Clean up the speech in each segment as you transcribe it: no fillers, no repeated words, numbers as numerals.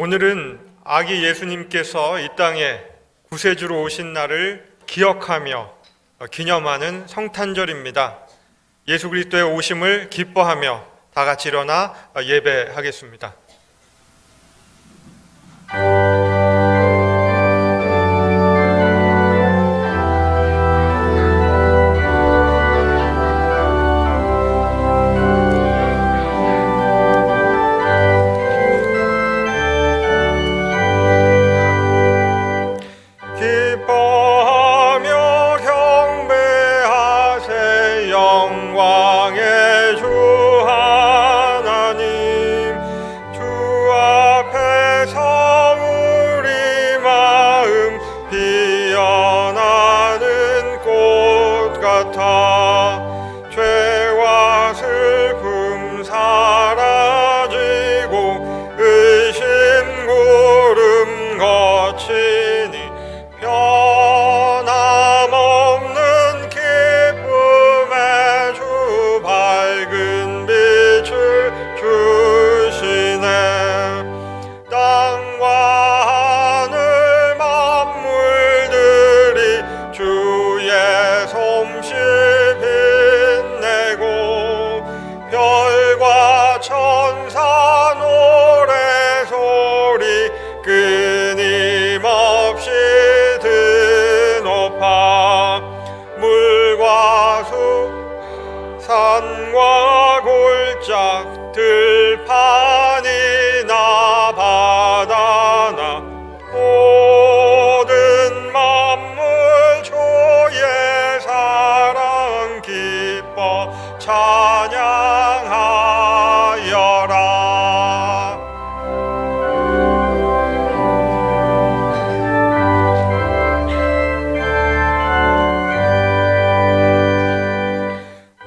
오늘은 아기 예수님께서 이 땅에 구세주로 오신 날을 기억하며 기념하는 성탄절입니다. 예수 그리스도의 오심을 기뻐하며 다 같이 일어나 예배하겠습니다. 죄와 슬픔 사라지고 의심 구름 거치니 변함없는 기쁨의 주 밝은 빛을 주시네. 땅과 하늘 만물들이 주의 솜씨 별과 천사 노래소리 끊임없이 드높아 물과 숲 산과 골짝 들판이나 바다나 모든 만물 주의 사랑 기뻐 찬양하여라.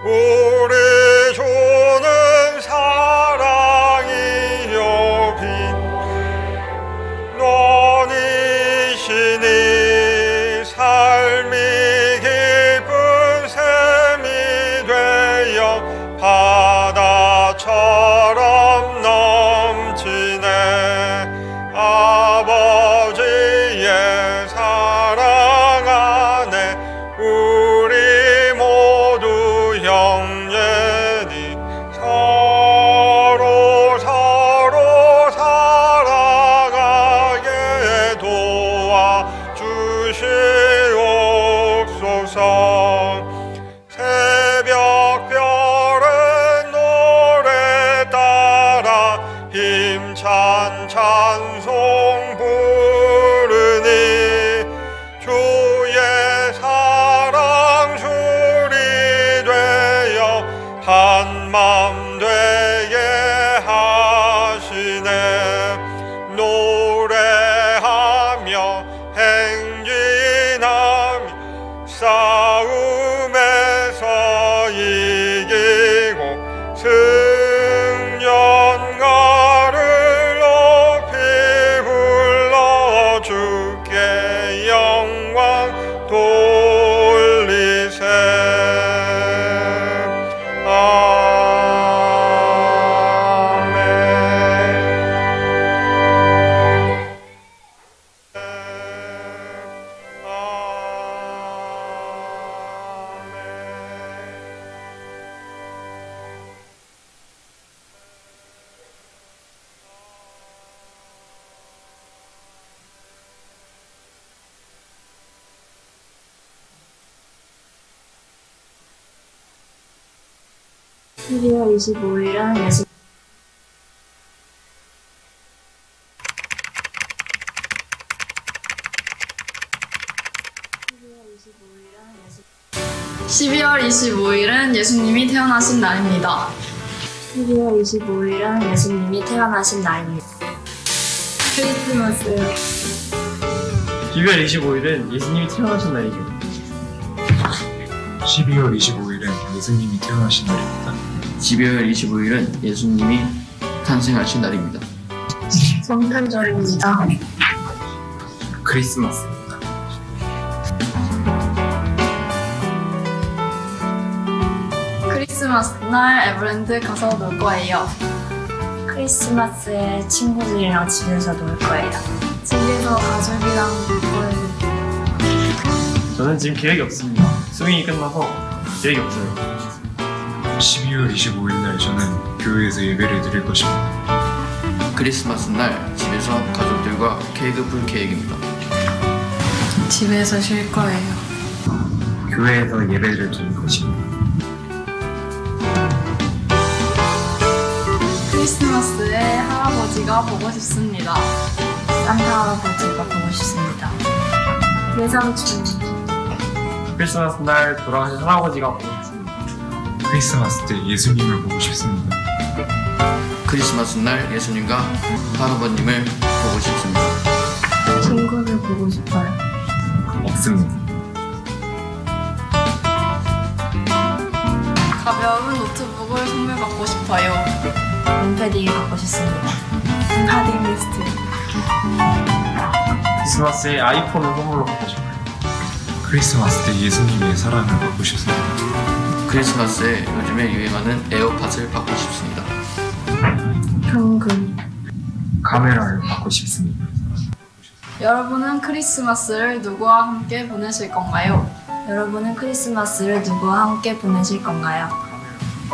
우리 주는 사랑이요 빛 논이시니 삶이 깊은 샘이 되어 바다처럼 넘치네. 아버지의 사랑 안에 우리 모두 형제니 서로 사랑하게 도와주시옵소서. 새벽별의 노래 따라 힘찬 찬송 부르니 주의 사랑 줄이 되어 한맘 되게 하시네. 노래하며 행진하며 싸움에서 이기고 승전가를 높이 불러 주께 영광 돌리세. (12월 25일은) 예수 12월 25일은 예수님이 태어나신 날입니다. 12월 25일은 예수님이 태어나신 날입니다. 크리스마스요. 12월 25일은 예수님이 태어나신 날이죠. 12월 25일은 예수님이 태어나신 날입니다. 12월 25일은 예수님이 탄생하신 날입니다. 성탄절입니다. 크리스마스입니다. 크리스마스 날 에버랜드 가서 놀 거예요. 크리스마스에 친구들이랑 집에서 놀 거예요. 집에서 가족이랑 놀 거예요. 저는 지금 계획이 없습니다. 수능이 끝나서 계획이 없어요. 12월 25일 날 저는 교회에서 예배를 드릴 것입니다. 크리스마스 날 집에서 가족들과 케이크 불 계획입니다. 집에서 쉴 거예요. 교회에서 예배를 드릴 것입니다. 크리스마스에 할아버지가 보고 싶습니다. 산타 할아버지가 보고 싶습니다. 외삼촌. 크리스마스 날 돌아가신 할아버지가 보고 싶습니다. 크리스마스 때 예수님을 보고 싶습니다. 크리스마스 날 예수님과 할아버님을 보고 싶습니다. 친구들 보고 싶어요. 없습니다. 가벼운 노트북을 선물받고 싶어요. 롱패딩 갖고 싶습니다. 파딩 리스트. 크리스마스에 아이폰을 선물로 받고 싶어요. 크리스마스 때 예수님의 사랑을 받고 싶습니다. 크리스마스에 요즘에 유행하는 에어팟을 받고 싶습니다. 현금. 카메라를 받고 싶습니다. 여러분은 크리스마스를 누구와 함께 보내실 건가요? 여러분은 크리스마스를 누구와 함께 보내실 건가요?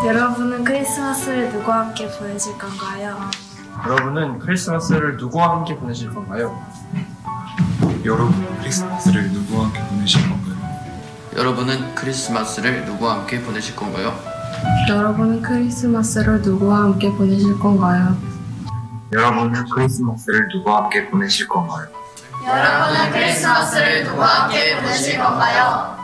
여러분은 크리스마스를 누구와 함께 보내실 건가요? 여러분은 크리스마스를 누구와 함께 보내실 건가요? 여러분 크리스마스를 누구와 함께 보내실 건가요? 여러분은 크리스마스를 누구와 함께 보내실 건가요? 여러분은 크리스마스를 누구와 함께 보내실 건가요? 여러분은 크리스마스를 누구와 함께 보내실 건가요? 여러분은 크리스마스를 누구와 함께 보내실 건가요?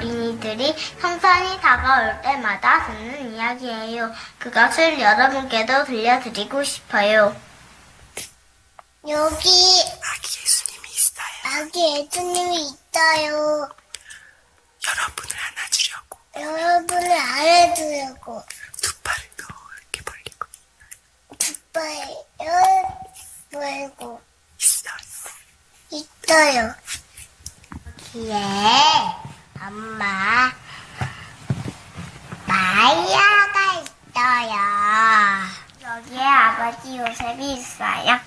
어린이들이 성탄이 다가올 때마다 듣는 이야기예요. 그것을 여러분께도 들려드리고 싶어요. 여기 아기 예수님이 있어요. 아기 예수님이 있어요. 여러분을 안아주려고 두 팔을 넓게 벌리고 두 팔을 벌고 있어요. 여기에 엄마 마리아가 있어요. 여기에 아버지 요셉이 있어요.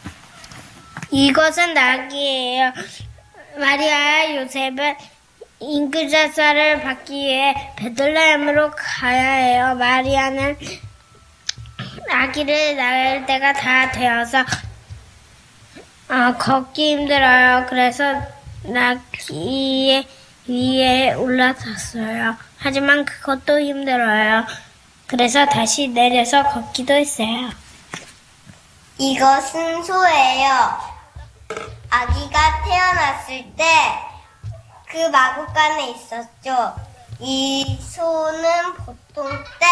이것은 낙이에요. 마리아와 요셉은 인기자살을 받기 위해 베들레헴으로 가야 해요. 마리아는 아기를 낳을 때가 다 되어서 걷기 힘들어요. 그래서 낙이 위에 올라탔어요. 하지만 그것도 힘들어요. 그래서 다시 내려서 걷기도 했어요. 이것은 소예요. 아기가 태어났을 때 그 마구간에 있었죠. 이 소는 보통 때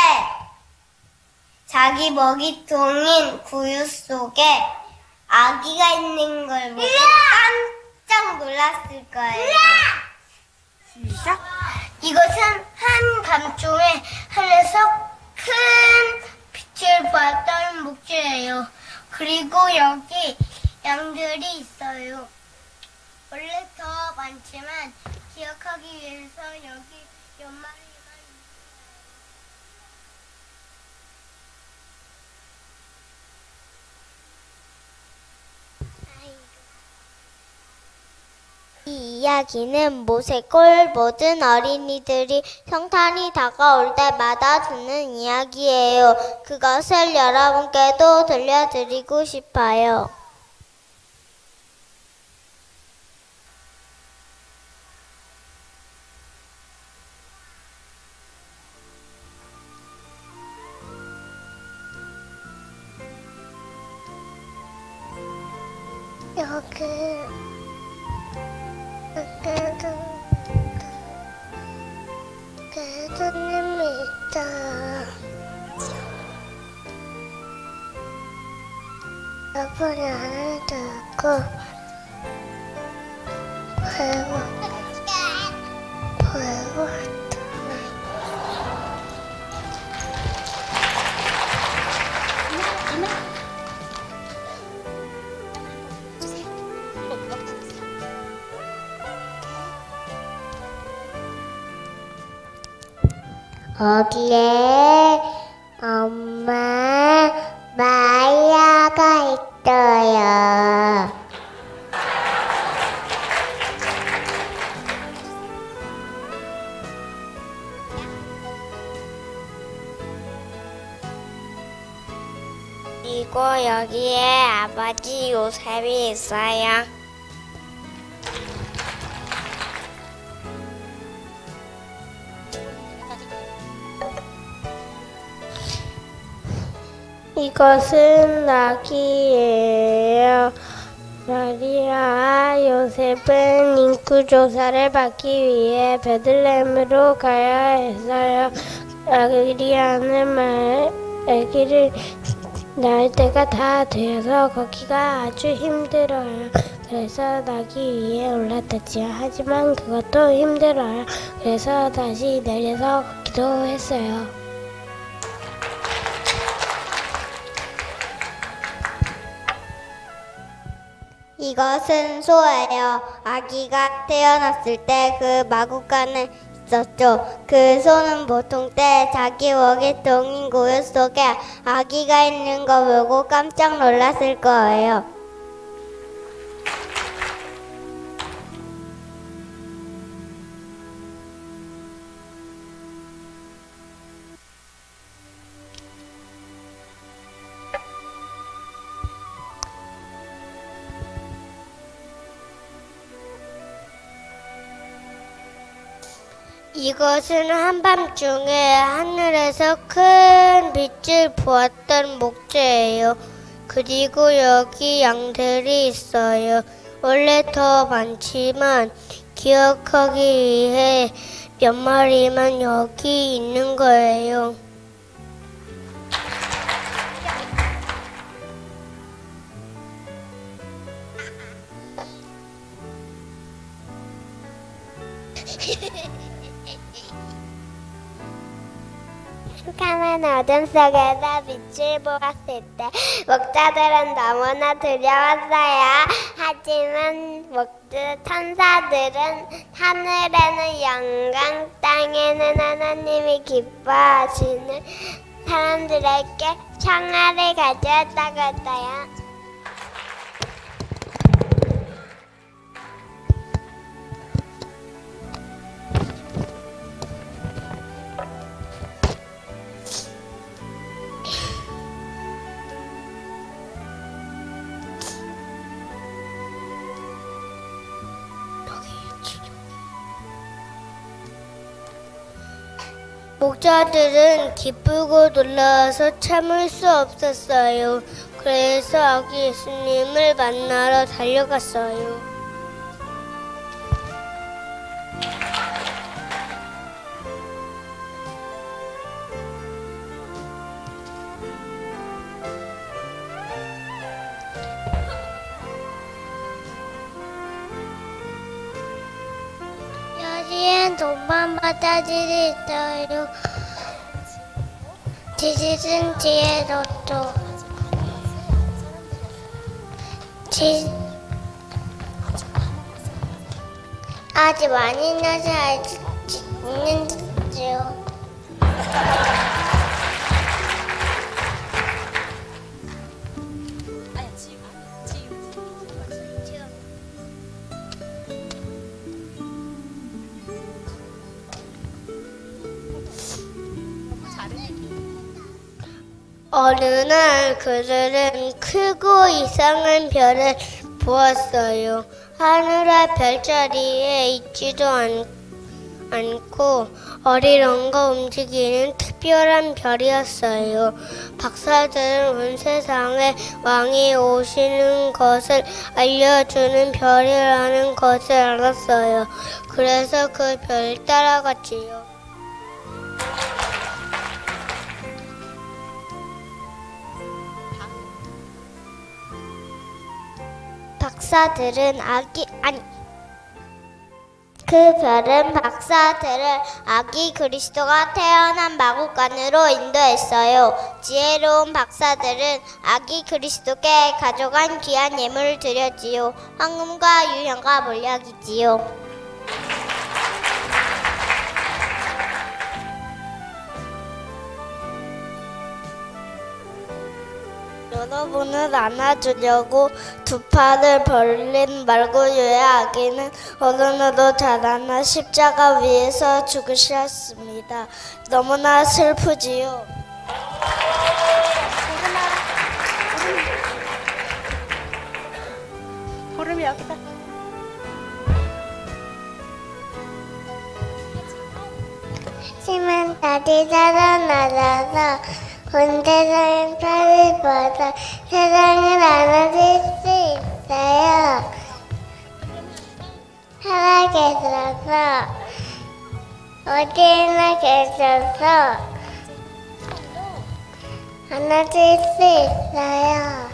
자기 먹이통인 구유 속에 아기가 있는 걸 보고 깜짝 놀랐을 거예요. 시작. 이것은 한밤중에 하늘에서 큰 빛을 보았던 목재예요. 그리고 여기 양들이 있어요. 원래 더 많지만 기억하기 위해서 여기 몇 마리만 이 이야기는 모세골 모든 어린이들이 성탄이 다가올 때마다 듣는 이야기예요. 그것을 여러분께도 들려드리고 싶어요. 예수님이 있어요. 여러분이 안아주고 벌고 거기에 엄마 마리아가 있어요. 그리고 여기에 아버지 요셉이 있어요. 이것은 낙이에요. 마리아와 요셉은 인구조사를 받기 위해 베들레헴으로 가야 했어요. 마리아는 아기를 낳을 때가 다 되어서 걷기가 아주 힘들어요. 그래서 낙이 위에 올라탔지요. 하지만 그것도 힘들어요. 그래서 다시 내려서 걷기도 했어요. 이것은 소예요. 아기가 태어났을 때 그 마구간에 있었죠. 그 소는 보통 때 자기 먹이통인 구유 속에 아기가 있는 거 보고 깜짝 놀랐을 거예요. 이것은 한밤중에 하늘에서 큰 빛을 보았던 목재예요. 그리고 여기 양들이 있어요. 원래 더 많지만 기억하기 위해 몇 마리만 여기 있는 거예요. 캄캄한 어둠 속에서 빛을 보았을 때 목자들은 너무나 두려웠어요. 하지만 천사들은 하늘에는 영광, 땅에는 하나님이 기뻐하시는 사람들에게 평화를 가져왔다고 했어요. 목자들은 기쁘고 놀라서 참을 수 없었어요. 그래서 아기 예수님을 만나러 달려갔어요. 여기엔 동반 바다들이 있어요. 지지승 뒤에도 또 아주 많이 나서 아직 있는 듯요. 어느 날 그들은 크고 이상한 별을 보았어요. 하늘의 별자리에 있지도 않고 어리렁거 움직이는 특별한 별이었어요. 박사들은 온 세상에 왕이 오시는 것을 알려주는 별이라는 것을 알았어요. 그래서 그 별 따라갔지요. 그 별은 박사들을 아기 그리스도가 태어난 마구간으로 인도했어요. 지혜로운 박사들은 아기 그리스도께 가져간 귀한 예물을 드렸지요. 황금과 유향과 몰약이지요. 여러분을 안아주려고 두 팔을 벌린 말고유의 아기는 어른으로 자라나 십자가 위에서 죽으셨습니다. 너무나 슬프지요. 보름이 여기다. 심한 달이 살아나서 온 세상의 팔을 뻗어 세상을 안아줄 수 있어요. 살아계셔서 어디에나 계셔서 안아줄 수 있어요.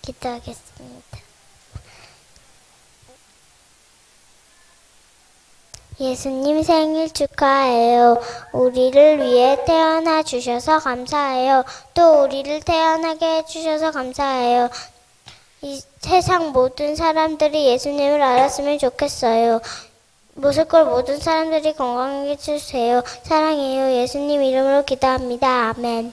기도하겠습니다. 예수님 생일 축하해요. 우리를 위해 태어나 주셔서 감사해요. 또 우리를 태어나게 해주셔서 감사해요. 이 세상 모든 사람들이 예수님을 알았으면 좋겠어요. 모슬골 모든 사람들이 건강하게 해주세요. 사랑해요. 예수님 이름으로 기도합니다. 아멘.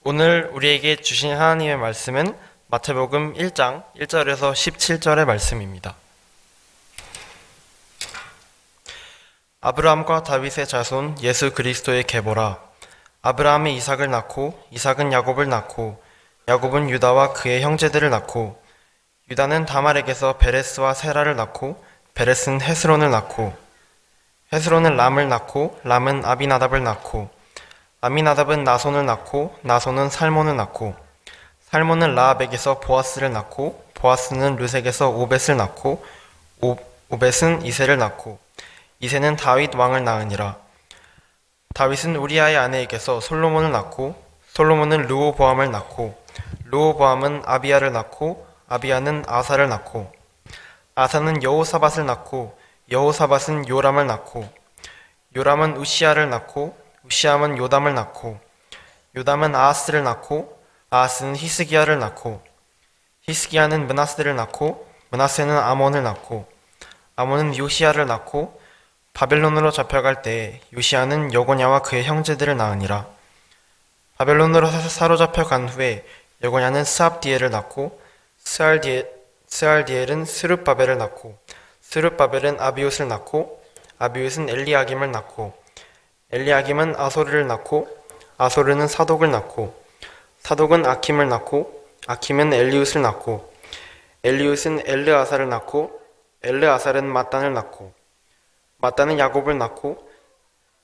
오늘 우리에게 주신 하나님의 말씀은 마태복음 1장 1절에서 17절의 말씀입니다. 아브라함과 다윗의 자손 예수 그리스도의 계보라. 아브라함이 이삭을 낳고 이삭은 야곱을 낳고 야곱은 유다와 그의 형제들을 낳고 유다는 다말에게서 베레스와 세라를 낳고 베레스는 헤스론을 낳고 헤스론은 람을 낳고 람은 아비나답을 낳고 아미나답은 나손을 낳고 나손은 살몬을 낳고 살몬은 라합에게서 보아스를 낳고 보아스는 르색에서 오벳을 낳고 오벳은 이새를 낳고 이새는 다윗 왕을 낳으니라. 다윗은 우리아의 아내에게서 솔로몬을 낳고 솔로몬은 르호보암을 낳고 르호보암은 아비야를 낳고 아비야는 아사를 낳고 아사는 여호사밧을 낳고 여호사밧은 요람을 낳고 요람은 우시야를 낳고 우시암은 요담을 낳고 요담은 아하스를 낳고 아하스는 히스기야를 낳고 히스기야는 므낫세를 낳고 므낫세는 아몬을 낳고 아몬은 요시야를 낳고 바벨론으로 잡혀갈 때 요시야는 여고냐와 그의 형제들을 낳으니라. 바벨론으로 사로잡혀 간 후에 여고냐는 스압디엘을 낳고 스알디엘은 스룹바벨을 낳고 스룹바벨은 아비웃을 낳고 아비웃은 엘리야김을 낳고 엘리야김은 아소르를 낳고 아소르는 사독을 낳고 사독은 아킴을 낳고 아킴은 엘리웃을 낳고 엘리웃은 엘르아사를 낳고 엘르아살은 mat단을 낳고 mat단은 야곱을 낳고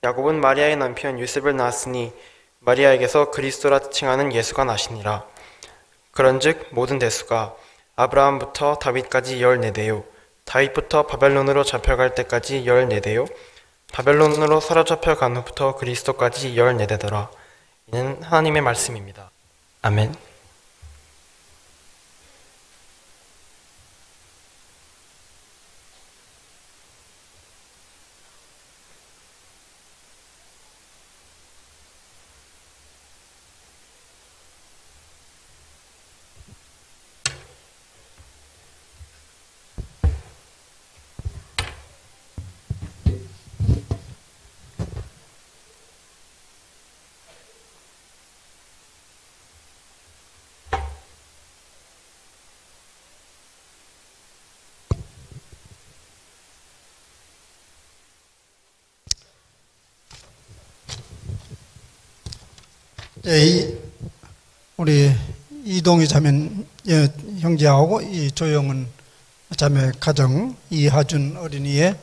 야곱은 마리아의 남편 요셉을 낳았으니 마리아에게서 그리스도라 칭하는 예수가 나시니라. 그런즉 모든 대수가 아브라함부터 다윗까지 14대요 다윗부터 바벨론으로 잡혀갈 때까지 14대요 바벨론으로 사로잡혀 간 후부터 그리스도까지 14대더라. 이는 하나님의 말씀입니다. 아멘. 우리 이동희 자매 형제하고 이 조영은 자매 가정 이하준 어린이의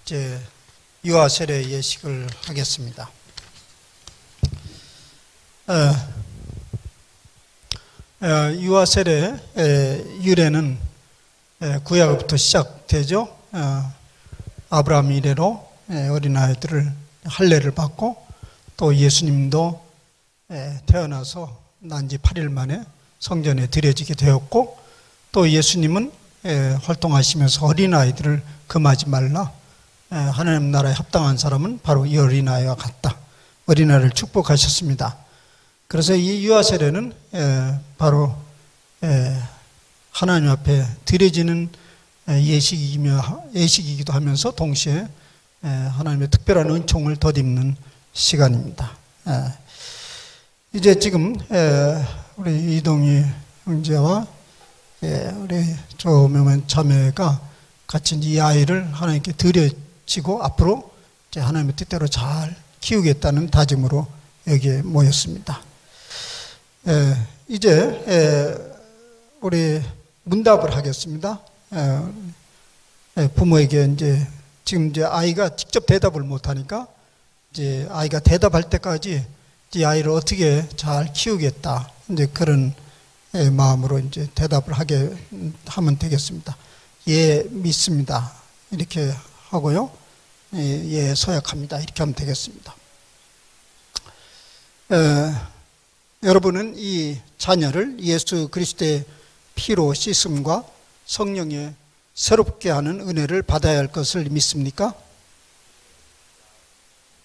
이제 유아 세례 예식을 하겠습니다. 유아 세례 유래는 구약부터 시작되죠. 아브라함 이래로 어린아이들을 할례를 받고 또 예수님도 태어나서 난 지 8일 만에 성전에 들여지게 되었고 또 예수님은 활동하시면서 어린아이들을 금하지 말라. 하나님 나라에 합당한 사람은 바로 이 어린아이와 같다. 어린아이를 축복하셨습니다. 그래서 이 유아 세례는 바로 하나님 앞에 드려지는 예식이기도 하면서 동시에 하나님의 특별한 은총을 덧입는 시간입니다. 이제 지금 우리 이동희 형제와 우리 조명현 자매가 같이 이 아이를 하나님께 드려지고 앞으로 이제 하나님의 뜻대로 잘 키우겠다는 다짐으로 여기에 모였습니다. 이제 우리 문답을 하겠습니다. 부모에게 이제 지금 이제 아이가 직접 대답을 못하니까 이제 아이가 대답할 때까지 이 아이를 어떻게 잘 키우겠다 이제 그런 마음으로 이제 대답을 하면 되겠습니다. 예, 믿습니다. 이렇게 하고요. 서약합니다. 이렇게 하면 되겠습니다. 여러분은 이 자녀를 예수 그리스도의 피로 씻음과 성령의 새롭게 하는 은혜를 받아야 할 것을 믿습니까?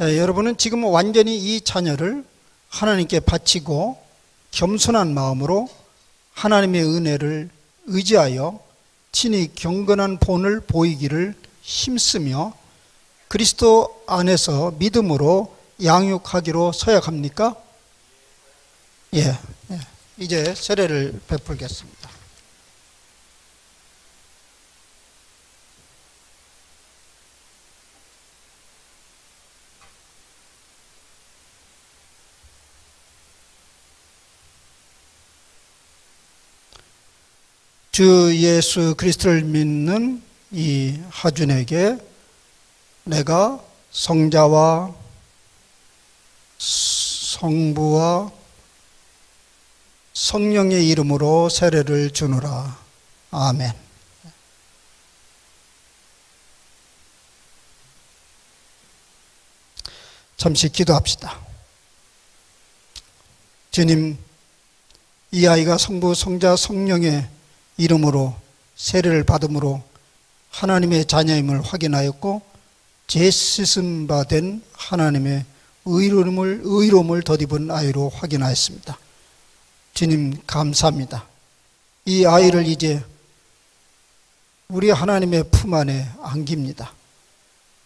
여러분은 지금 완전히 이 자녀를 하나님께 바치고 겸손한 마음으로 하나님의 은혜를 의지하여 친히 경건한 본을 보이기를 힘쓰며 그리스도 안에서 믿음으로 양육하기로 서약합니까? 예. 이제 세례를 베풀겠습니다. 주 예수 그리스도를 믿는 이 하준에게 내가 성자와 성부와 성령의 이름으로 세례를 주노라. 아멘. 잠시 기도합시다. 주님, 이 아이가 성부, 성자, 성령의 이름으로 세례를 받음으로 하나님의 자녀임을 확인하였고 재씻음 받은 하나님의 의로움을 덧입은 아이로 확인하였습니다. 주님 감사합니다. 이 아이를 이제 우리 하나님의 품 안에 안깁니다.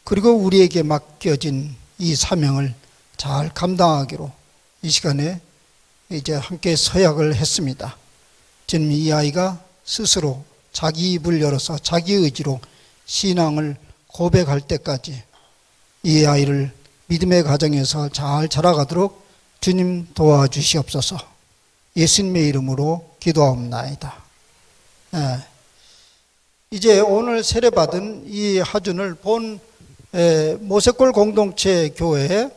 그리고 우리에게 맡겨진 이 사명을 잘 감당하기로 이 시간에 이제 함께 서약을 했습니다. 주님, 이 아이가 스스로 자기 입을 열어서 자기 의지로 신앙을 고백할 때까지 이 아이를 믿음의 가정에서 잘 자라가도록 주님 도와주시옵소서. 예수님의 이름으로 기도하옵나이다. 이제 오늘 세례받은 이 하준을 본 모세골 공동체 교회에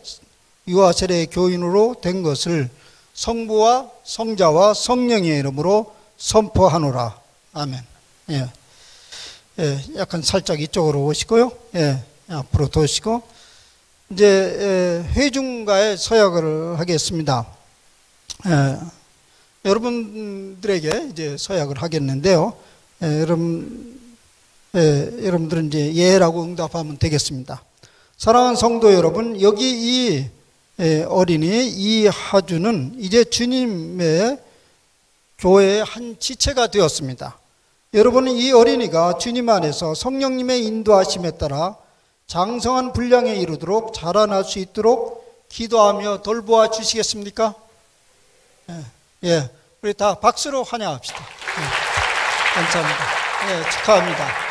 유아세례 교인으로 된 것을 성부와 성자와 성령의 이름으로 선포하노라. 아멘. 약간 살짝 이쪽으로 오시고요. 앞으로 도시고 이제 회중가에 서약을 하겠습니다. 여러분들에게 이제 서약을 하겠는데요. 여러분들은 이제 예라고 응답하면 되겠습니다. 사랑하는 성도 여러분, 여기 이 어린이 이 하준은 이제 주님의 교회의 한 지체가 되었습니다. 여러분은 이 어린이가 주님 안에서 성령님의 인도하심에 따라 장성한 분량에 이르도록 자라날 수 있도록 기도하며 돌보아 주시겠습니까? 우리 다 박수로 환영합시다. 감사합니다. 축하합니다.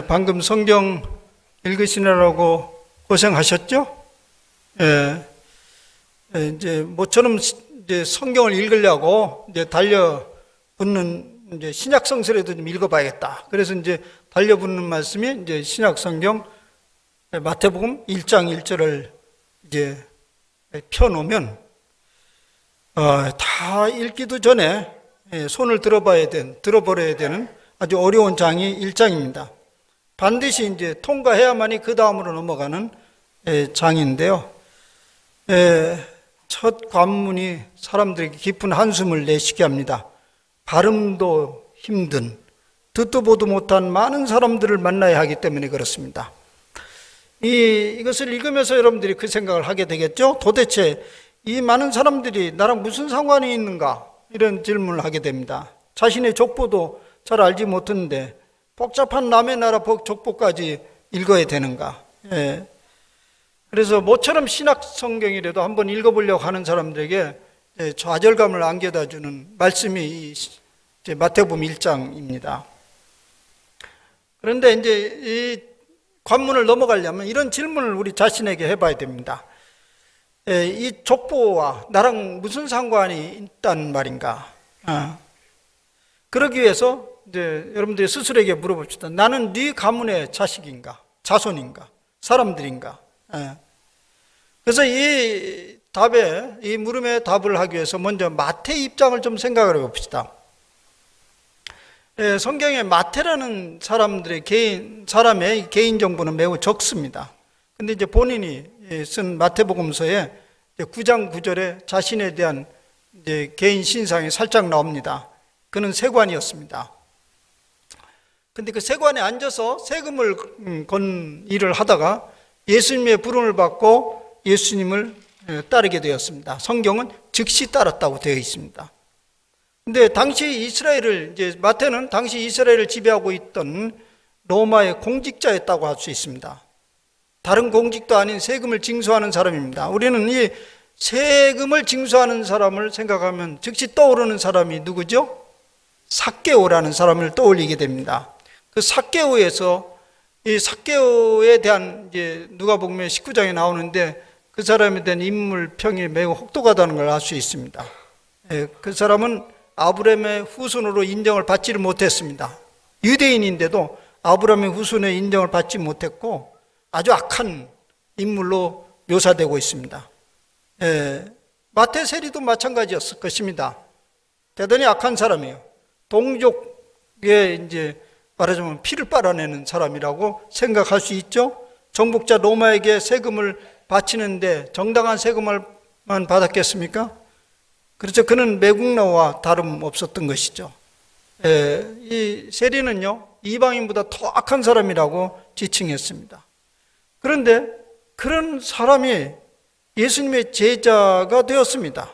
방금 성경 읽으시느라고 고생하셨죠? 이제 모처럼 이제 성경을 읽으려고 이제 달려붙는 이제 신약 성서라도 좀 읽어봐야겠다. 그래서 이제 달려붙는 말씀이 이제 신약 성경 마태복음 1장 1절을 이제 펴놓으면 다 읽기도 전에 손을 들어버려야 되는 아주 어려운 장이 1장입니다. 반드시 이제 통과해야만이 그 다음으로 넘어가는 장인데요. 첫 관문이 사람들에게 깊은 한숨을 내쉬게 합니다. 발음도 힘든, 듣도 보도 못한 많은 사람들을 만나야 하기 때문에 그렇습니다. 이것을 읽으면서 여러분들이 그 생각을 하게 되겠죠? 도대체 이 많은 사람들이 나랑 무슨 상관이 있는가? 이런 질문을 하게 됩니다. 자신의 족보도 잘 알지 못했는데 복잡한 남의 나라 족보까지 읽어야 되는가? 예. 그래서 모처럼 신학 성경이라도 한번 읽어보려고 하는 사람들에게 좌절감을 안겨다 주는 말씀이 이제 마태복음 1장입니다. 그런데 이제 이 관문을 넘어가려면 이런 질문을 우리 자신에게 해봐야 됩니다. 이 족보와 나랑 무슨 상관이 있단 말인가? 그러기 위해서 이제 여러분들이 스스로에게 물어봅시다. 나는 네 가문의 자식인가? 자손인가? 사람들인가? 그래서 이 물음에 답을 하기 위해서 먼저 마태 입장을 좀 생각을 해봅시다. 성경에 마태라는 사람의 개인 정보는 매우 적습니다. 근데 이제 본인이 쓴 마태복음서에 9장 9절에 자신에 대한 이제 개인 신상이 살짝 나옵니다. 그는 세관이었습니다. 근데 그 세관에 앉아서 세금을 건 일을 하다가 예수님의 부름을 받고 예수님을 따르게 되었습니다. 성경은 즉시 따랐다고 되어 있습니다. 근데 당시 마태는 당시 이스라엘을 지배하고 있던 로마의 공직자였다고 할 수 있습니다. 다른 공직도 아닌 세금을 징수하는 사람입니다. 우리는 이 세금을 징수하는 사람을 생각하면 즉시 떠오르는 사람이 누구죠? 삭개오라는 사람을 떠올리게 됩니다. 그 삭개오에서 이 삭개오에 대한 이제 누가복음 19장에 나오는데 그 사람에 대한 인물평이 매우 혹독하다는 걸 알 수 있습니다. 그 사람은 아브라함의 후손으로 인정을 받지를 못했습니다. 유대인인데도 아브라함의 후손의 인정을 받지 못했고 아주 악한 인물로 묘사되고 있습니다. 마태 세리도 마찬가지였을 것입니다. 대단히 악한 사람이에요. 동족의 이제 말하자면 피를 빨아내는 사람이라고 생각할 수 있죠. 정복자 로마에게 세금을 바치는데 정당한 세금을만 받았겠습니까? 그렇죠. 그는 매국노와 다름없었던 것이죠. 이 세리는요, 이방인보다 더 악한 사람이라고 지칭했습니다. 그런데 그런 사람이 예수님의 제자가 되었습니다.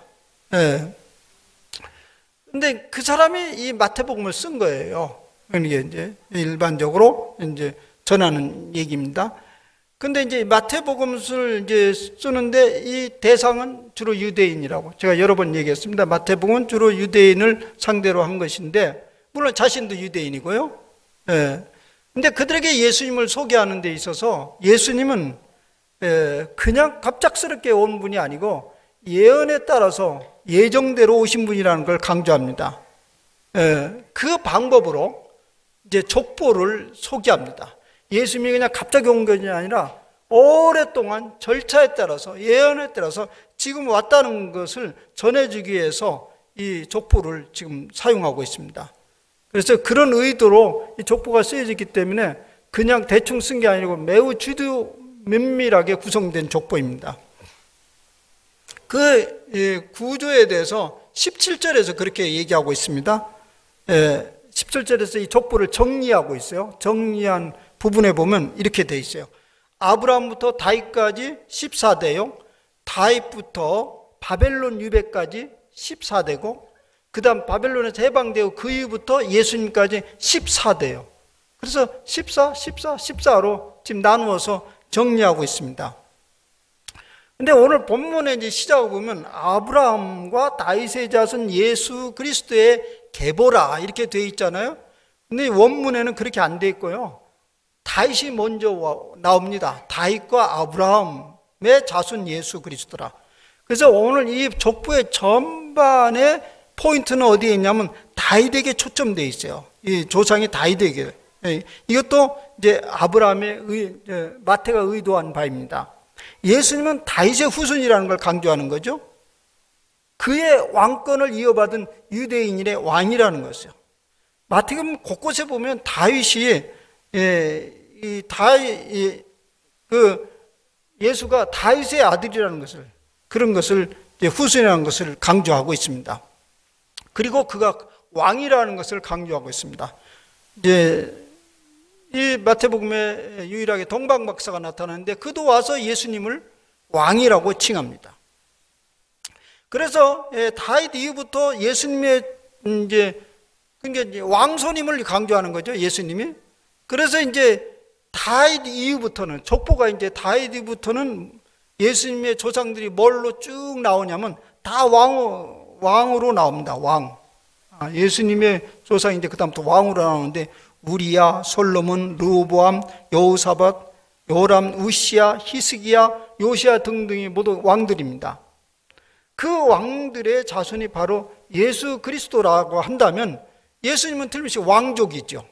그런데 그 사람이 이 마태복음을 쓴 거예요. 이게 이제 일반적으로 이제 전하는 얘기입니다. 근데 이제 마태복음을 이제 쓰는데 이 대상은 주로 유대인이라고 제가 여러 번 얘기했습니다. 마태복음은 주로 유대인을 상대로 한 것인데, 물론 자신도 유대인이고요. 근데 그들에게 예수님을 소개하는 데 있어서 예수님은 그냥 갑작스럽게 온 분이 아니고 예언에 따라서 예정대로 오신 분이라는 걸 강조합니다. 그 방법으로 이제 족보를 소개합니다. 예수님이 그냥 갑자기 온 것이 아니라 오랫동안 절차에 따라서 예언에 따라서 지금 왔다는 것을 전해주기 위해서 이 족보를 지금 사용하고 있습니다. 그래서 그런 의도로 이 족보가 쓰여졌기 때문에 그냥 대충 쓴 게 아니고 매우 주도 면밀하게 구성된 족보입니다. 그 구조에 대해서 17절에서 그렇게 얘기하고 있습니다. 17절에서 이 족보를 정리하고 있어요. 정리한 부분에 보면 이렇게 돼 있어요. 아브라함부터 다윗까지 14대요. 다윗부터 바벨론 유배까지 14대고, 그 다음 바벨론에서 해방되고 그 이후부터 예수님까지 14대요. 그래서 14로 지금 나누어서 정리하고 있습니다. 근데 오늘 본문에 이제 시작을 보면 아브라함과 다윗의 자손 예수 그리스도의 계보라 이렇게 되어 있잖아요. 근데 원문에는 그렇게 안 돼 있고요. 다윗이 먼저 나옵니다. 다윗과 아브라함의 자손 예수 그리스도라. 그래서 오늘 이 족보의 전반의 포인트는 어디에 있냐면 다윗에게 초점되어 있어요. 이 조상이 다윗에게. 이것도 이제 마태가 의도한 바입니다. 예수님은 다윗의 후손이라는 걸 강조하는 거죠. 그의 왕권을 이어받은 유대인의 왕이라는 것이요. 마태복음 곳곳에 보면 다윗이 예수가 다윗의 아들이라는 것을, 그런 것을 후손이라는 것을 강조하고 있습니다. 그리고 그가 왕이라는 것을 강조하고 있습니다. 이 마태복음에 유일하게 동방박사가 나타나는데 그도 와서 예수님을 왕이라고 칭합니다. 그래서 다윗 이후부터 예수님의 이제 왕손임을 강조하는 거죠. 예수님이. 그래서 이제 다윗 이후부터는, 족보가 이제 다윗 이후부터는 예수님의 조상들이 뭘로 쭉 나오냐면 다 왕으로 나옵니다. 왕. 예수님의 조상이 이제 그다음부터 왕으로 나오는데 우리야, 솔로몬, 르호보암, 여호사밧, 요람, 우시야, 히스기야, 요시야 등등이 모두 왕들입니다. 그 왕들의 자손이 바로 예수 그리스도라고 한다면 예수님은 틀림없이 왕족이죠.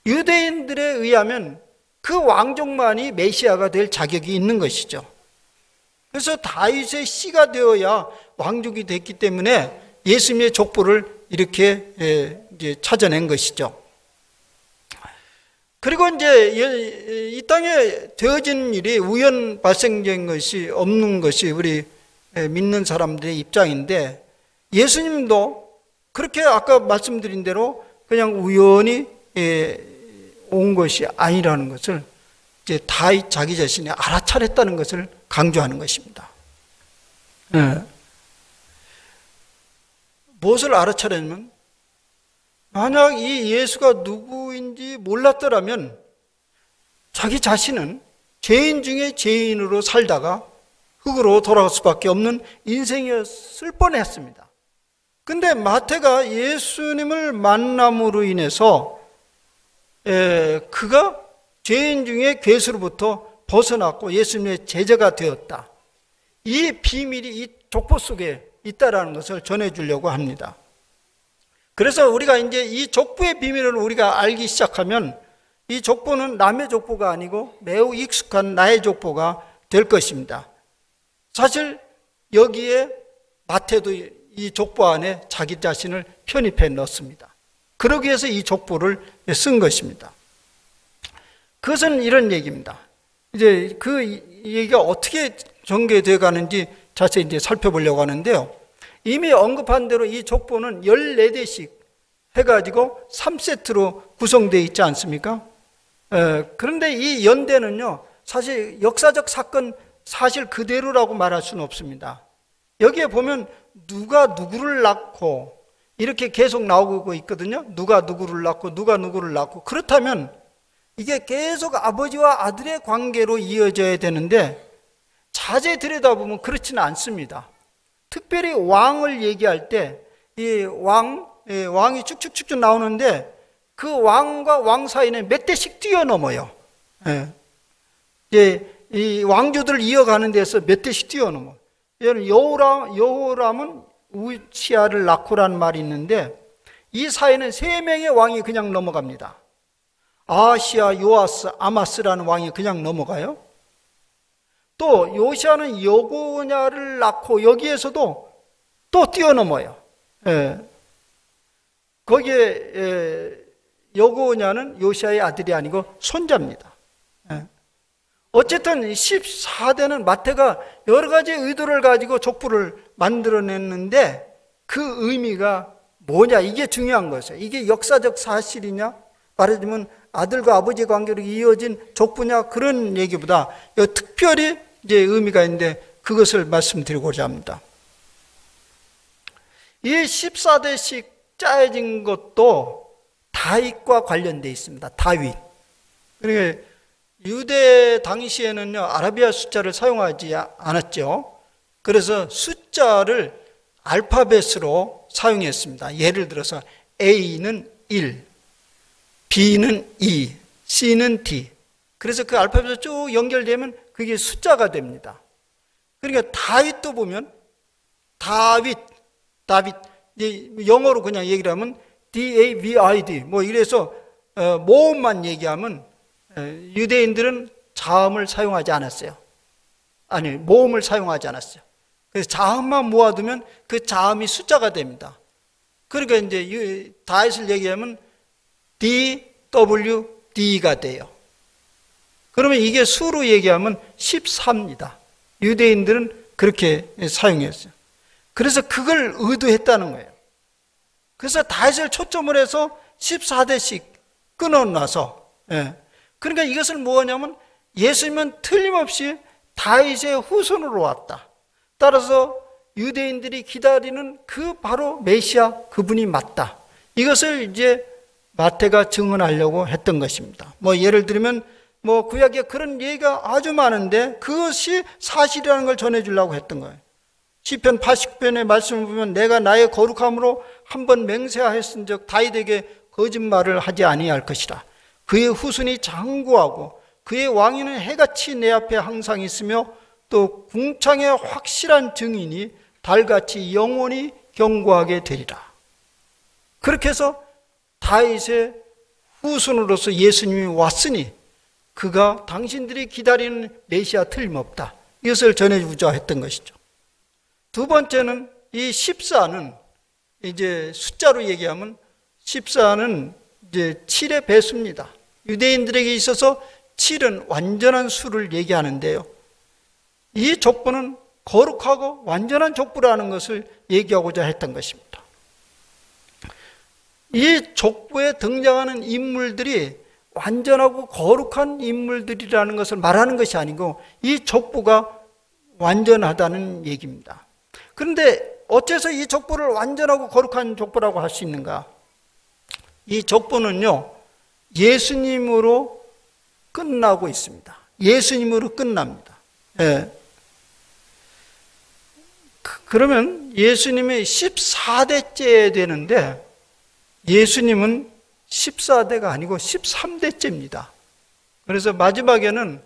유대인들에 의하면 그 왕족만이 메시아가 될 자격이 있는 것이죠. 그래서 다윗의 씨가 되어야 왕족이 됐기 때문에 예수님의 족보를 이렇게 이제 찾아낸 것이죠. 그리고 이제 이 땅에 되어진 일이 우연 발생된 것이 없는 것이 우리 믿는 사람들의 입장인데, 예수님도 그렇게 아까 말씀드린 대로 그냥 우연히 온 것이 아니라는 것을 이제 다윗 자기 자신이 알아차렸다는 것을 강조하는 것입니다. 무엇을 알아차렸냐면, 만약 이 예수가 누구인지 몰랐더라면 자기 자신은 죄인 중에 죄인으로 살다가 흙으로 돌아갈 수밖에 없는 인생이었을 뻔했습니다. 근데 마태가 예수님을 만남으로 인해서 그가 죄인 중에 괴수로부터 벗어났고 예수님의 제자가 되었다. 이 비밀이 이 족보 속에 있다라는 것을 전해주려고 합니다. 그래서 우리가 이제 이 족보의 비밀을 우리가 알기 시작하면 이 족보는 남의 족보가 아니고 매우 익숙한 나의 족보가 될 것입니다. 사실 여기에 마태도 이 족보 안에 자기 자신을 편입해 넣습니다. 그러기 위해서 이 족보를 쓴 것입니다. 그것은 이런 얘기입니다. 이제 그 얘기가 어떻게 전개되어 가는지 자세히 이제 살펴보려고 하는데요. 이미 언급한 대로 이 족보는 14대씩 해가지고 3세트로 구성되어 있지 않습니까? 그런데 이 연대는요, 사실 역사적 사건 사실 그대로라고 말할 수는 없습니다. 여기에 보면 누가 누구를 낳고 이렇게 계속 나오고 있거든요. 누가 누구를 낳고 누가 누구를 낳고. 그렇다면 이게 계속 아버지와 아들의 관계로 이어져야 되는데 자세히 들여다보면 그렇지는 않습니다. 특별히 왕을 얘기할 때 이 왕이 쭉쭉쭉쭉 나오는데 그 왕과 왕 사이는 몇 대씩 뛰어넘어요. 이 왕조들을 이어가는 데서 몇 대씩 뛰어넘어. 여호람은 우시아를 낳고라는 말이 있는데 이 사이는 3명의 왕이 그냥 넘어갑니다. 아하시아, 요아스, 아마스라는 왕이 그냥 넘어가요. 또 요시아는 여고냐를 낳고 여기에서도 또 뛰어넘어요. 거기에 여고냐는 요시아의 아들이 아니고 손자입니다. 어쨌든 14대는 마태가 여러 가지 의도를 가지고 족보를 만들어냈는데 그 의미가 뭐냐, 이게 중요한 것이에요. 이게 역사적 사실이냐, 말하자면 아들과 아버지의 관계로 이어진 족보냐, 그런 얘기보다 특별히 이제 의미가 있는데 그것을 말씀드리고자 합니다. 이 14대씩 짜여진 것도 다윗과 관련되어 있습니다. 다윗. 그러니까 유대 당시에는요, 아라비아 숫자를 사용하지 않았죠. 그래서 숫자를 알파벳으로 사용했습니다. 예를 들어서 A는 1, B는 2, C는 D. 그래서 그 알파벳으로 쭉 연결되면 그게 숫자가 됩니다. 그러니까 다윗도 보면 다윗, 영어로 그냥 얘기를 하면 D-A-V-I-D, 뭐 이래서 모음만 얘기하면 유대인들은 자음을 사용하지 않았어요. 아니, 모음을 사용하지 않았어요. 그래서 자음만 모아두면 그 자음이 숫자가 됩니다. 그러니까 이제 다윗을 얘기하면 DWD가 돼요. 그러면 이게 수로 얘기하면 14입니다. 유대인들은 그렇게 사용했어요. 그래서 그걸 의도했다는 거예요. 그래서 다윗을 초점을 해서 14대씩 끊어놔서, 그러니까 이것을 뭐냐면 예수님은 틀림없이 다윗의 후손으로 왔다. 따라서 유대인들이 기다리는 그 바로 메시아, 그분이 맞다. 이것을 이제 마태가 증언하려고 했던 것입니다. 뭐 예를 들면 뭐 구약에 그런 얘기가 아주 많은데 그것이 사실이라는 걸 전해주려고 했던 거예요. 시편 80편의 말씀을 보면 내가 나의 거룩함으로 한번 맹세하였은즉 다윗에게 거짓말을 하지 아니할 것이라. 그의 후손이 장구하고 그의 왕위는 해같이 내 앞에 항상 있으며 또 궁창의 확실한 증인이 달같이 영원히 경고하게 되리라. 그렇게 해서 다윗의 후손으로서 예수님이 왔으니 그가 당신들이 기다리는 메시아 틀림없다. 이것을 전해주자 했던 것이죠. 두 번째는 이 14는 이제 숫자로 얘기하면 14는 이제 7의 배수입니다. 유대인들에게 있어서 7은 완전한 수를 얘기하는데요. 이 족보는 거룩하고 완전한 족보라는 것을 얘기하고자 했던 것입니다. 이 족보에 등장하는 인물들이 완전하고 거룩한 인물들이라는 것을 말하는 것이 아니고 이 족보가 완전하다는 얘기입니다. 그런데 어째서 이 족보를 완전하고 거룩한 족보라고 할 수 있는가? 이 족보는요, 예수님으로 끝나고 있습니다. 예수님으로 끝납니다. 예. 그러면 예수님이 14대째 되는데 예수님은 14대가 아니고 13대째입니다. 그래서 마지막에는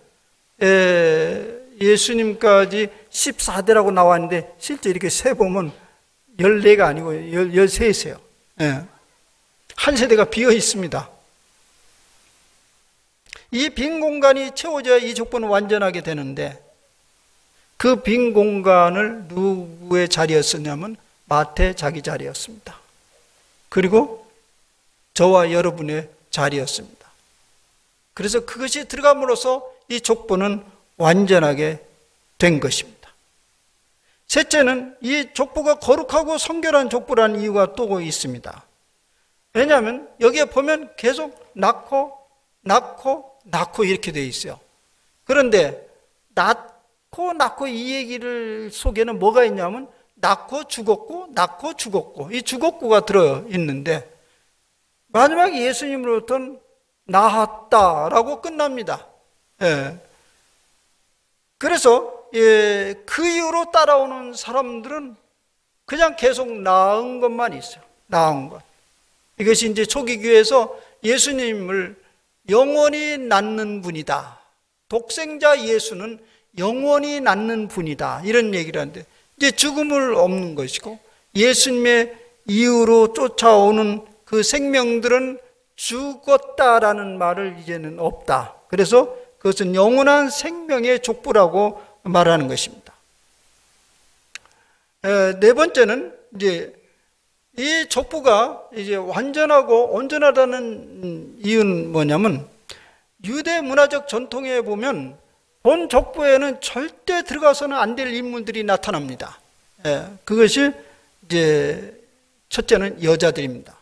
예수님까지 14대라고 나왔는데 실제 이렇게 세보면 14가 아니고 13세요. 한 세대가 비어 있습니다. 이 빈 공간이 채워져야 이 족보는 완전하게 되는데 그 빈 공간을 누구의 자리였었냐면 마태 자기 자리였습니다. 그리고 저와 여러분의 자리였습니다. 그래서 그것이 들어감으로써 이 족보는 완전하게 된 것입니다. 셋째는 이 족보가 거룩하고 성결한 족보라는 이유가 또 있습니다. 왜냐하면 여기에 보면 계속 낳고 이렇게 되어 있어요. 그런데 낳고 이 얘기를 속에는 뭐가 있냐면 낳고 죽었고 이 죽었고가 들어있는데 마지막에 예수님으로부터는 낳았다라고 끝납니다. 그래서 그 이후로 따라오는 사람들은 그냥 계속 낳은 것만 있어요. 낳은 것. 이것이 이제 초기 교회에서 예수님을 영원히 낳는 분이다. 독생자 예수는 영원히 낳는 분이다. 이런 얘기를 하는데 이제 죽음을 없는 것이고 예수님의 이후로 쫓아오는 그 생명들은 죽었다라는 말을 이제는 없다. 그래서 그것은 영원한 생명의 족보라고 말하는 것입니다. 네 번째는 이제 이 족보가 이제 완전하고 온전하다는 이유는 뭐냐면 유대 문화적 전통에 보면 본 족보에는 절대 들어가서는 안 될 인물들이 나타납니다. 그것이 이제 첫째는 여자들입니다.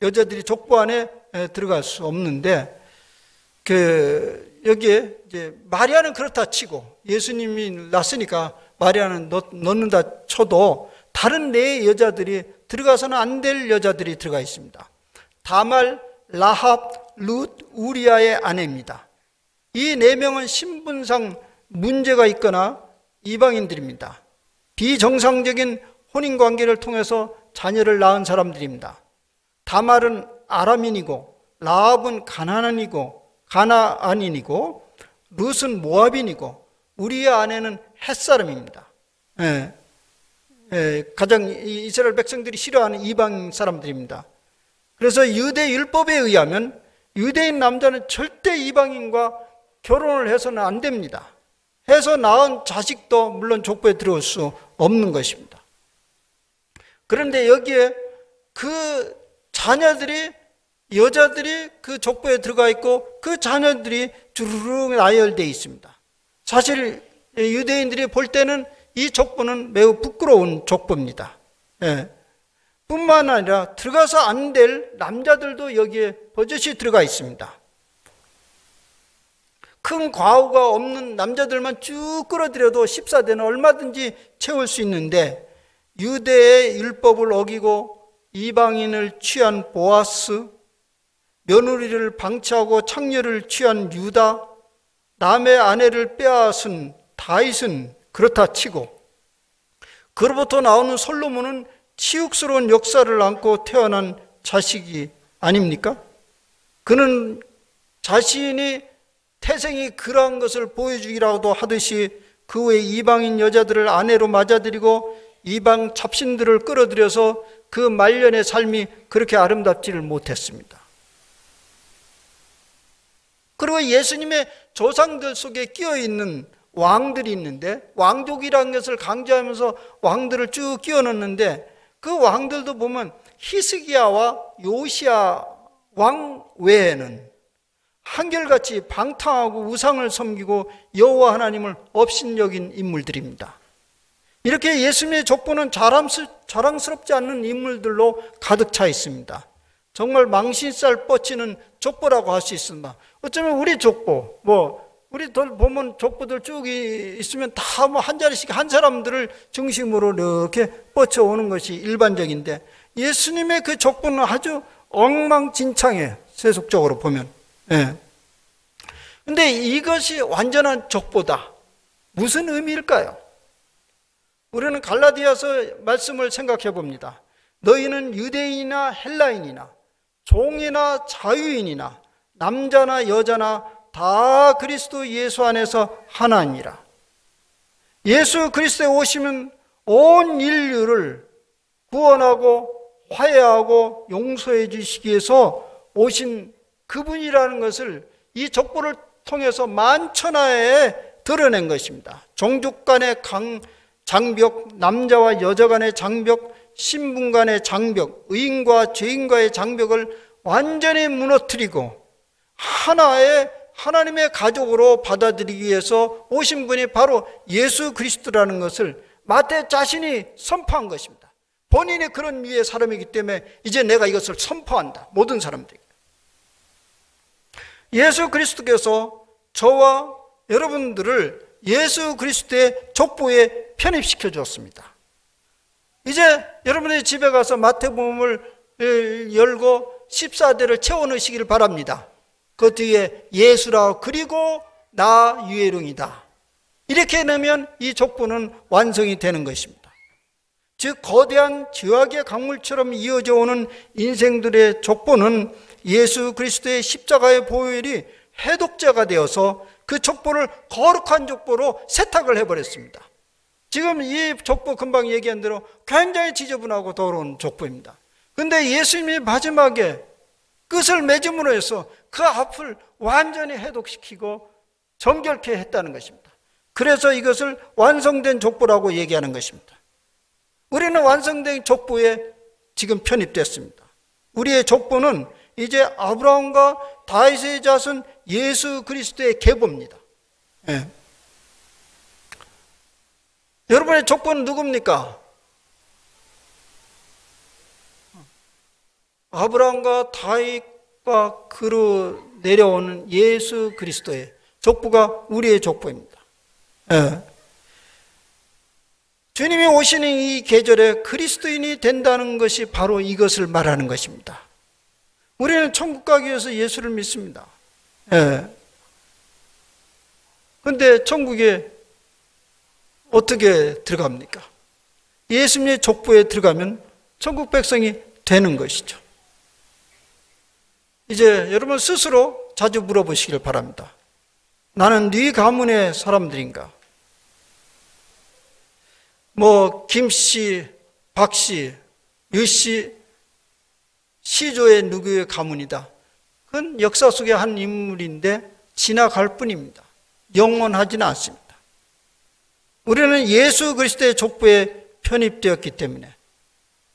여자들이 족보 안에 들어갈 수 없는데 여기에 이제 마리아는 그렇다 치고 예수님이 낳았으니까 마리아는 넣는다 쳐도 다른 네 여자들이 들어가서는 안 될 여자들이 들어가 있습니다. 다말, 라합, 룻, 우리아의 아내입니다. 이 네 명은 신분상 문제가 있거나 이방인들입니다. 비정상적인 혼인관계를 통해서 자녀를 낳은 사람들입니다. 다말은 아람인이고 라합은 가나안인이고 룻은 모압인이고 우리의 아내는 햇사람입니다. 가장 이스라엘 백성들이 싫어하는 이방 사람들입니다. 그래서 유대 율법에 의하면 유대인 남자는 절대 이방인과 결혼을 해서는 안 됩니다. 해서 낳은 자식도 물론 족보에 들어올 수 없는 것입니다. 그런데 여기에 그 자녀들이 여자들이 그 족보에 들어가 있고 그 자녀들이 주르륵 나열되어 있습니다. 사실 유대인들이 볼 때는 이 족보는 매우 부끄러운 족보입니다. 뿐만 아니라 들어가서 안 될 남자들도 여기에 버젓이 들어가 있습니다. 큰 과오가 없는 남자들만 쭉 끌어들여도 14대는 얼마든지 채울 수 있는데 유대의 율법을 어기고 이방인을 취한 보아스, 며느리를 방치하고 창녀를 취한 유다, 남의 아내를 빼앗은 다윗은 그렇다 치고, 그로부터 나오는 솔로몬은 치욕스러운 역사를 안고 태어난 자식이 아닙니까? 그는 자신이 태생이 그러한 것을 보여주기라도 하듯이 그 외 이방인 여자들을 아내로 맞아들이고 이방 잡신들을 끌어들여서 그 말년의 삶이 그렇게 아름답지를 못했습니다. 그리고 예수님의 조상들 속에 끼어있는 왕들이 있는데, 왕족이라는 것을 강조하면서 왕들을 쭉 끼워 넣는데, 그 왕들도 보면 히스기야와 요시야 왕 외에는 한결같이 방탕하고 우상을 섬기고 여호와 하나님을 업신여긴 인물들입니다. 이렇게 예수님의 족보는 자랑스럽지 않는 인물들로 가득 차 있습니다. 정말 망신살 뻗치는 족보라고 할 수 있습니다. 어쩌면 우리 족보, 우리들 보면 족보들 쭉 있으면 다 한 자리씩 한 사람들을 중심으로 이렇게 뻗쳐오는 것이 일반적인데, 예수님의 그 족보는 아주 엉망진창해, 세속적으로 보면. 근데 이것이 완전한 족보다. 무슨 의미일까요? 우리는 갈라디아서 말씀을 생각해 봅니다. 너희는 유대인이나 헬라인이나 종이나 자유인이나 남자나 여자나 다 그리스도 예수 안에서 하나니라. 예수 그리스도에 오시면 온 인류를 구원하고 화해하고 용서해 주시기 위해서 오신 그분이라는 것을 이 족보를 통해서 만천하에 드러낸 것입니다. 종족 간의 장벽, 남자와 여자 간의 장벽, 신분 간의 장벽, 의인과 죄인과의 장벽을 완전히 무너뜨리고 하나의 하나님의 가족으로 받아들이기 위해서 오신 분이 바로 예수 그리스도라는 것을 마태 자신이 선포한 것입니다. 본인이 그런 위의 사람이기 때문에 이제 내가 이것을 선포한다. 모든 사람들에게. 예수 그리스도께서 저와 여러분들을 예수 그리스도의 족보에 편입시켜 주었습니다. 이제 여러분의 집에 가서 마태복음을 열고 14대를 채워 넣으시기를 바랍니다. 그 뒤에 예수라 그리고 나 유해룡이다. 이렇게 넣으면 이 족보는 완성이 되는 것입니다. 즉 거대한 지화의 강물처럼 이어져 오는 인생들의 족보는 예수 그리스도의 십자가의 보혈이 해독제가 되어서 그 족보를 거룩한 족보로 세탁을 해버렸습니다. 지금 이 족보 금방 얘기한 대로 굉장히 지저분하고 더러운 족보입니다. 그런데 예수님이 마지막에 끝을 맺음으로 해서 그 앞을 완전히 해독시키고 정결케 했다는 것입니다. 그래서 이것을 완성된 족보라고 얘기하는 것입니다. 우리는 완성된 족보에 지금 편입됐습니다. 우리의 족보는 이제 아브라함과 다윗의 자손 예수 그리스도의 계보입니다. 여러분의 족보는 누굽니까? 아브라함과 다윗과 그로 내려오는 예수 그리스도의 족보가 우리의 족보입니다. 주님이 오시는 이 계절에 그리스도인이 된다는 것이 바로 이것을 말하는 것입니다. 우리는 천국 가기 위해서 예수를 믿습니다. 그런데 천국에 어떻게 들어갑니까? 예수님의 족보에 들어가면 천국 백성이 되는 것이죠. 이제 여러분 스스로 자주 물어보시길 바랍니다. 나는 네 가문의 사람들인가? 김씨, 박씨, 유씨, 시조의 누구의 가문이다. 그건 역사 속의 한 인물인데 지나갈 뿐입니다. 영원하지는 않습니다. 우리는 예수 그리스도의 족보에 편입되었기 때문에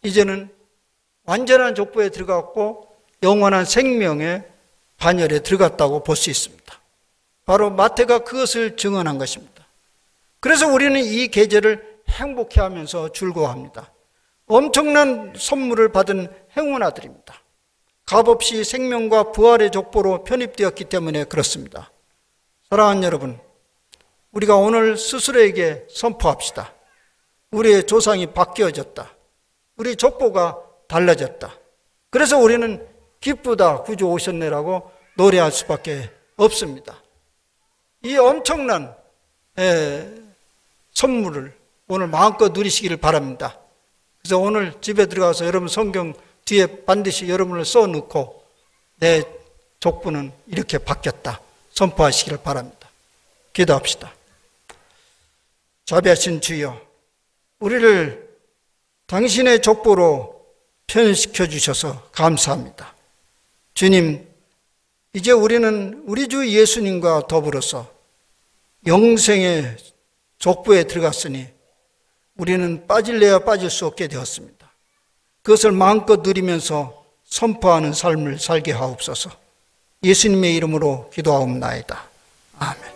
이제는 완전한 족보에 들어갔고 영원한 생명의 반열에 들어갔다고 볼 수 있습니다. 바로 마태가 그것을 증언한 것입니다. 그래서 우리는 이 계절을 행복해하면서 즐거워합니다. 엄청난 선물을 받은 행운아들입니다. 값없이 생명과 부활의 족보로 편입되었기 때문에 그렇습니다. 사랑하는 여러분, 우리가 오늘 스스로에게 선포합시다. 우리의 조상이 바뀌어졌다. 우리 족보가 달라졌다. 그래서 우리는 기쁘다 구주 오셨네라고 노래할 수밖에 없습니다. 이 엄청난 선물을 오늘 마음껏 누리시기를 바랍니다. 그래서 오늘 집에 들어가서 여러분 성경 뒤에 반드시 여러분을 써놓고 내 족부는 이렇게 바뀌었다 선포하시기를 바랍니다. 기도합시다. 자비하신 주여, 우리를 당신의 족보로 편시켜 주셔서 감사합니다. 주님, 이제 우리는 우리 주 예수님과 더불어서 영생의 족보에 들어갔으니 우리는 빠질래야 빠질 수 없게 되었습니다. 그것을 마음껏 누리면서 선포하는 삶을 살게 하옵소서. 예수님의 이름으로 기도하옵나이다. 아멘.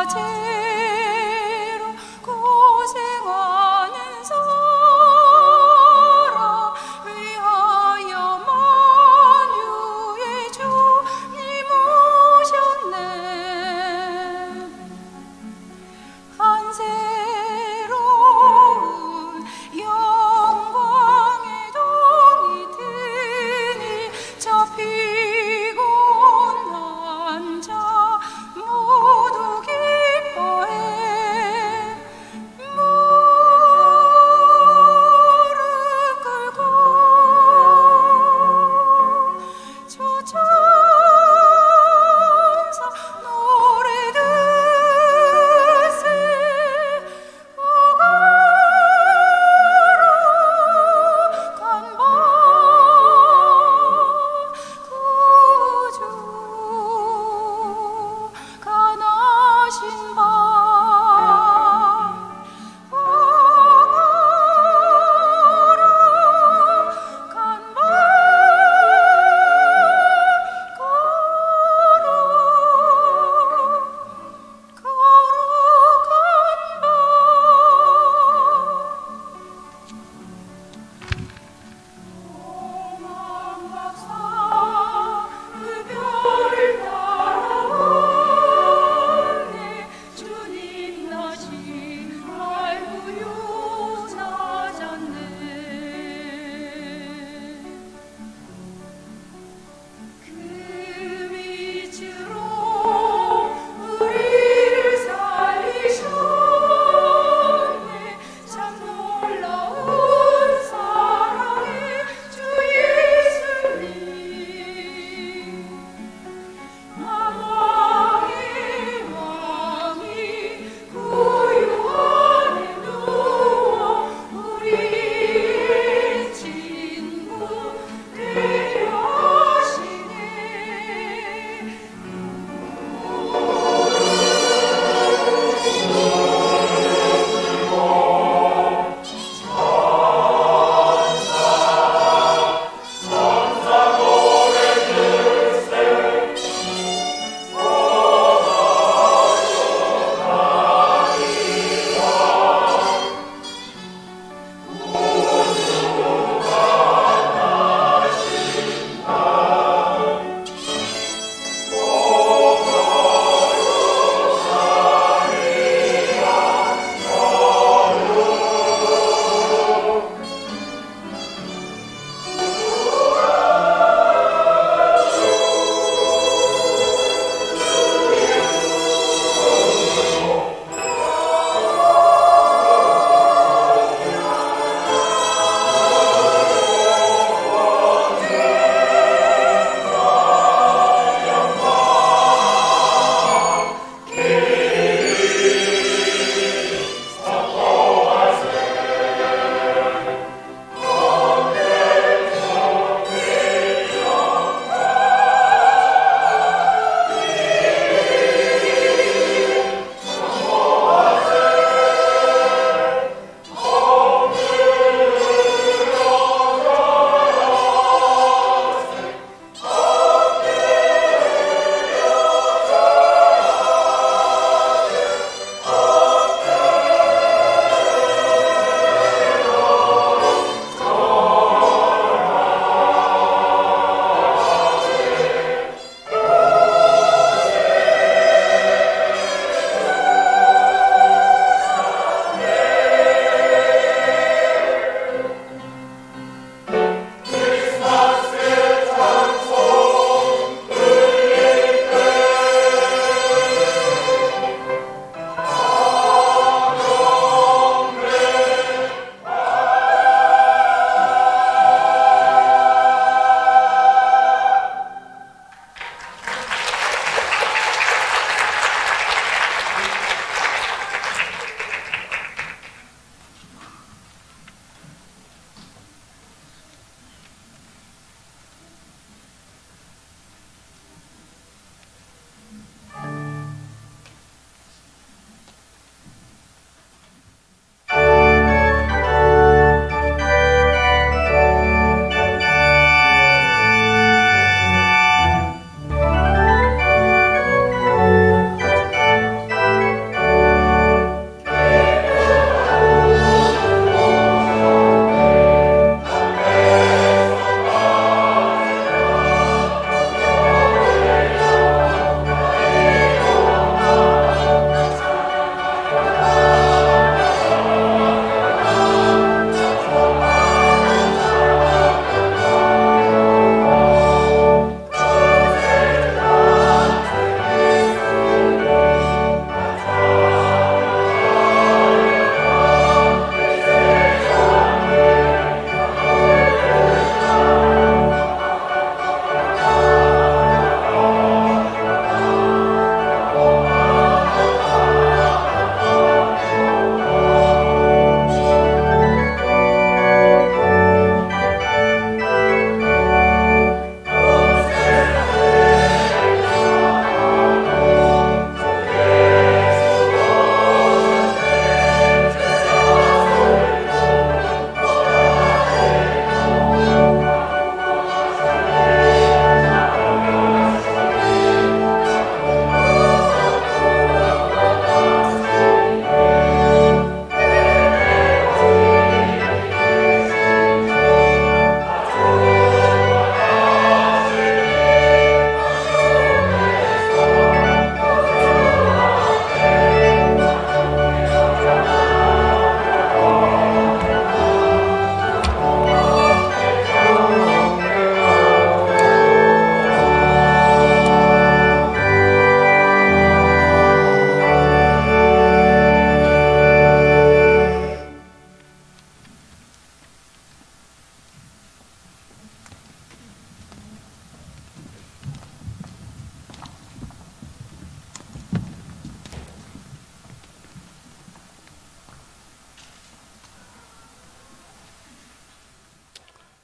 죄로 고생하는 사람 위하여 만유의 주님 오셨네. 한 새로운 영광의 동이 트니 저 피곤한 자 모두 기뻐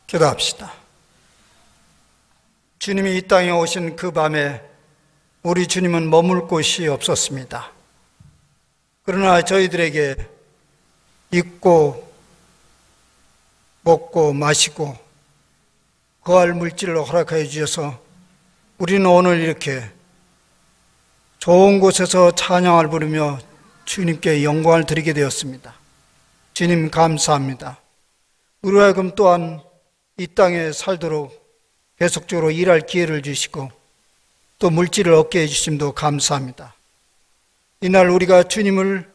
기도합시다. 주님이 이 땅에 오신 그 밤에 우리 주님은 머물 곳이 없었습니다. 그러나 저희들에게 입고 먹고 마시고 거할 물질을 허락하여 주셔서 우리는 오늘 이렇게 좋은 곳에서 찬양을 부르며 주님께 영광을 드리게 되었습니다. 주님 감사합니다. 우리 하여금 또한 이 땅에 살도록 계속적으로 일할 기회를 주시고 또 물질을 얻게 해주심도 감사합니다. 이날 우리가 주님을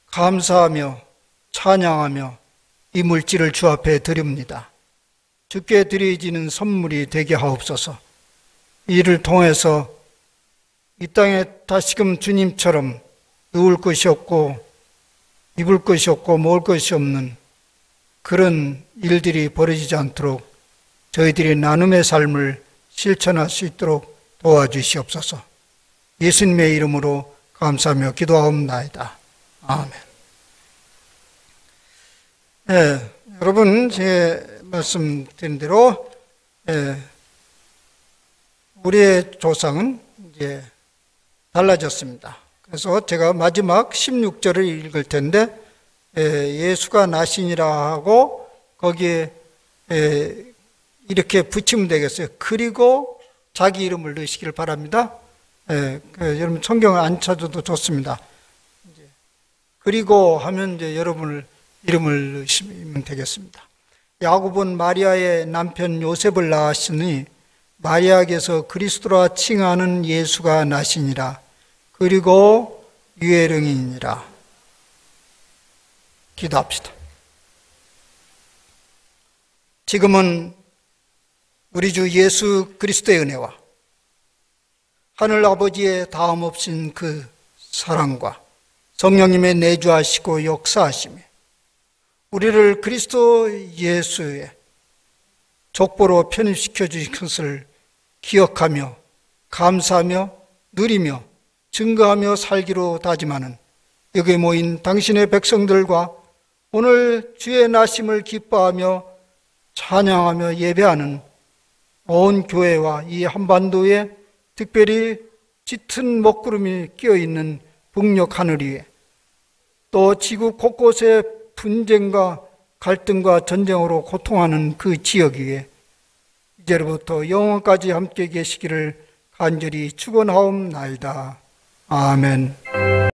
감사하며 찬양하며 이 물질을 주 앞에 드립니다. 주께 드려지는 선물이 되게 하옵소서. 이를 통해서 이 땅에 다시금 주님처럼 누울 것이 없고 입을 것이 없고 먹을 것이 없는 그런 일들이 벌어지지 않도록 저희들이 나눔의 삶을 실천할 수 있도록 도와주시옵소서. 예수님의 이름으로 감사하며 기도하옵나이다. 아멘. 네, 여러분 제 말씀드린 대로 우리의 조상은 이제 달라졌습니다. 그래서 제가 마지막 16절을 읽을 텐데 예수가 나시니라 하고 거기에 이렇게 붙이면 되겠어요. 그리고 자기 이름을 넣으시길 바랍니다. 여러분 성경을 안 찾아도 좋습니다. 그리고 하면 이제 여러분을 이름을 넣으시면 되겠습니다. 야곱은 마리아의 남편 요셉을 낳았으니 마리아에게서 그리스도라 칭하는 예수가 나시니라. 그리고 유해령이니라. 기도합시다. 지금은 우리 주 예수 그리스도의 은혜와 하늘 아버지의 다함없인 그 사랑과 성령님의 내주하시고 역사하심에 우리를 그리스도 예수의 족보로 편입시켜 주신 것을 기억하며 감사하며 누리며 증거하며 살기로 다짐하는 여기에 모인 당신의 백성들과 오늘 주의 나심을 기뻐하며 찬양하며 예배하는 온 교회와 이 한반도에 특별히 짙은 먹구름이 끼어있는 북녘 하늘 위에 또 지구 곳곳에 분쟁과 갈등과 전쟁으로 고통하는 그 지역 위에 이제로부터 영원까지 함께 계시기를 간절히 축원하옵나이다. 아멘.